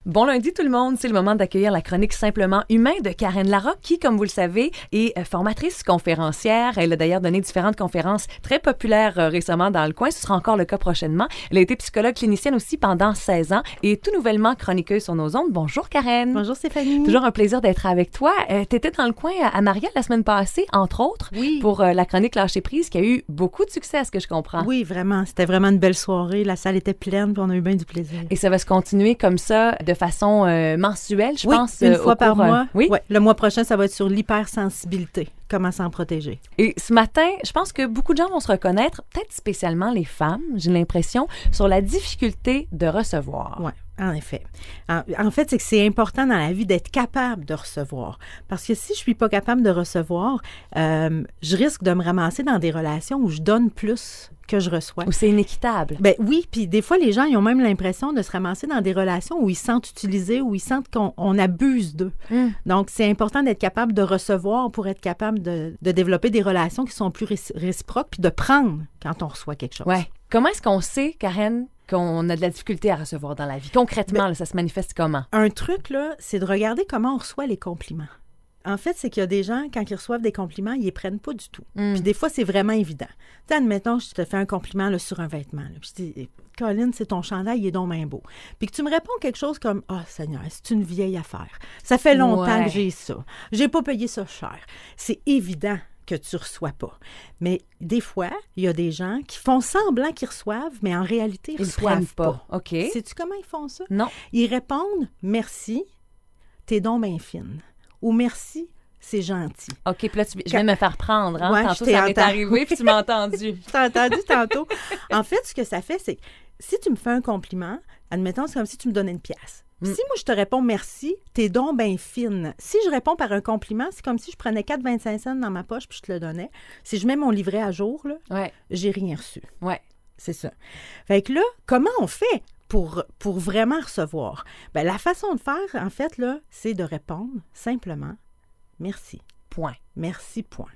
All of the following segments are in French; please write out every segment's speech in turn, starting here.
Bon lundi tout le monde, c'est le moment d'accueillir la chronique Simplement humain de Karen Larocque qui, comme vous le savez, est formatrice conférencière. Elle a d'ailleurs donné différentes conférences très populaires récemment dans le coin. Ce sera encore le cas prochainement. Elle a été psychologue clinicienne aussi pendant 16 ans et tout nouvellement chroniqueuse sur nos ondes. Bonjour Karen. Bonjour Stéphanie. Toujours un plaisir d'être avec toi. Tu étais dans le coin à Marielle la semaine passée, entre autres, pour la chronique Lâcher prise qui a eu beaucoup de succès, à ce que je comprends. Oui, vraiment. C'était vraiment une belle soirée. La salle était pleine puis on a eu bien du plaisir. Et ça va se continuer comme ça de façon mensuelle, je pense. Une fois par mois. Oui. Ouais, le mois prochain, ça va être sur l'hypersensibilité. Comment s'en protéger. Et ce matin, je pense que beaucoup de gens vont se reconnaître, peut-être spécialement les femmes, j'ai l'impression, sur la difficulté de recevoir. Oui, en effet. En fait, c'est que c'est important dans la vie d'être capable de recevoir. Parce que si je suis pas capable de recevoir, je risque de me ramasser dans des relations où je donne plus que je reçois. Où c'est inéquitable. Ben oui, puis des fois, les gens, ils ont même l'impression de se ramasser dans des relations où ils se sentent utilisés, où ils sentent qu'on abuse d'eux. Donc, c'est important d'être capable de recevoir pour être capable de développer des relations qui sont plus réciproques, puis de prendre quand on reçoit quelque chose. Ouais. Comment est-ce qu'on sait, Karen, qu'on a de la difficulté à recevoir dans la vie? Concrètement, là, ça se manifeste comment? Un truc, là, c'est de regarder comment on reçoit les compliments. En fait, c'est qu'il y a des gens, quand ils reçoivent des compliments, ils les prennent pas du tout. Puis des fois, c'est vraiment évident. Tu sais, admettons, je te fais un compliment là, sur un vêtement. Là, puis je dis, Colin, c'est ton chandail, il est donc bien beau. Puis que tu me réponds quelque chose comme, « Ah, Seigneur, c'est une vieille affaire. Ça fait longtemps que j'ai ça. J'ai pas payé ça cher. » C'est évident que tu reçois pas. Mais des fois, il y a des gens qui font semblant qu'ils reçoivent, mais en réalité, ils reçoivent pas. OK. Sais-tu comment ils font ça? Non. Ils répondent, « Merci, t'es donc bien fine. » Ou « Merci, c'est gentil. » OK, puis là, je vais me faire prendre. Hein? Ouais, tantôt, ça m'est arrivé, puis tu m'as entendu. Je t'ai entendu tantôt. En fait, ce que ça fait, c'est que si tu me fais un compliment, admettons, c'est comme si tu me donnais une pièce. Si moi, je te réponds « Merci, t'es donc bien fine ». Si je réponds par un compliment, c'est comme si je prenais 4,25 cents dans ma poche puis je te le donnais. Si je mets mon livret à jour, là, j'ai rien reçu. Ouais. C'est ça. Fait que là, comment on fait pour vraiment recevoir? Bien, la façon de faire, en fait, là, c'est de répondre simplement « Merci ». Point. Merci, point.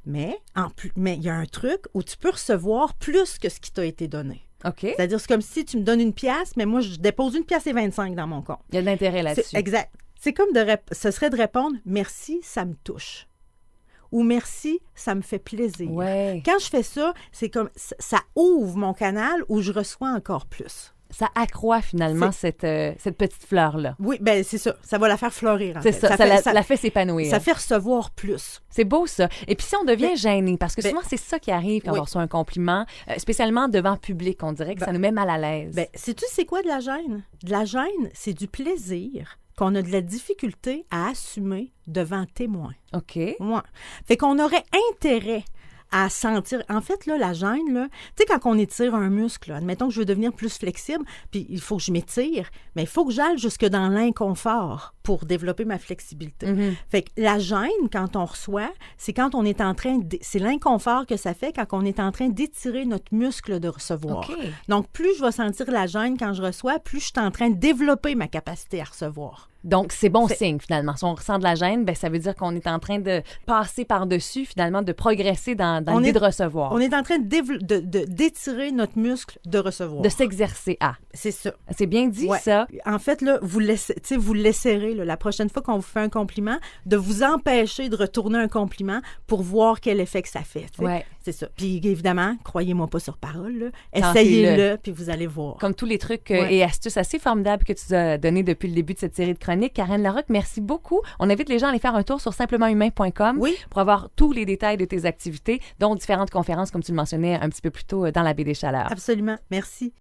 Mais il y a un truc où tu peux recevoir plus que ce qui t'a été donné. OK. C'est-à-dire, c'est comme si tu me donnes une pièce, mais moi, je dépose 1,25 $. Dans mon compte. Il y a de l'intérêt là-dessus. Exact. C'est comme ce serait de répondre « Merci, ça me touche ». Ou « Merci, ça me fait plaisir ». Ouais. Quand je fais ça, c'est comme ça ouvre mon canal où je reçois encore plus. Ça accroît finalement cette petite fleur-là. Oui, bien, c'est ça. Ça va la faire fleurir, en fait. C'est ça, ça la fait s'épanouir. Ça fait recevoir plus. C'est beau, ça. Et puis si on devient gêné, parce que souvent, c'est ça qui arrive quand on reçoit un compliment, spécialement devant public, on dirait que ça nous met mal à l'aise. Bien, sais-tu c'est quoi de la gêne? De la gêne, c'est du plaisir qu'on a de la difficulté à assumer devant témoins. OK. Ouais. Fait qu'on aurait intérêt à sentir. En fait, là, la gêne, là, tu sais, quand on étire un muscle, là, admettons que je veux devenir plus flexible, puis il faut que je m'étire, mais il faut que j'aille jusque dans l'inconfort pour développer ma flexibilité. Fait que la gêne, quand on reçoit, c'est quand on est en train c'est l'inconfort que ça fait quand on est en train d'étirer notre muscle de recevoir. Okay. Donc, plus je vais sentir la gêne quand je reçois, plus je suis en train de développer ma capacité à recevoir. Donc, c'est bon signe, finalement. Si on ressent de la gêne, bien, ça veut dire qu'on est en train de passer par-dessus, finalement, de progresser dans l'idée de recevoir. On est en train d'étirer notre muscle de recevoir. De s'exercer à. C'est ça. C'est bien dit, ça. En fait, là, vous laisserez, là, la prochaine fois qu'on vous fait un compliment, de vous empêcher de retourner un compliment pour voir quel effet que ça fait. Ouais. C'est ça. Puis, évidemment, croyez-moi pas sur parole, là. Essayez-le, puis vous allez voir. Comme tous les trucs et astuces assez formidables que tu nous as donnés depuis le début de cette série de chroniques. Karen Larocque, merci beaucoup. On invite les gens à aller faire un tour sur simplementhumain.com pour avoir tous les détails de tes activités, dont différentes conférences, comme tu le mentionnais un petit peu plus tôt dans la baie des Chaleurs. Absolument. Merci.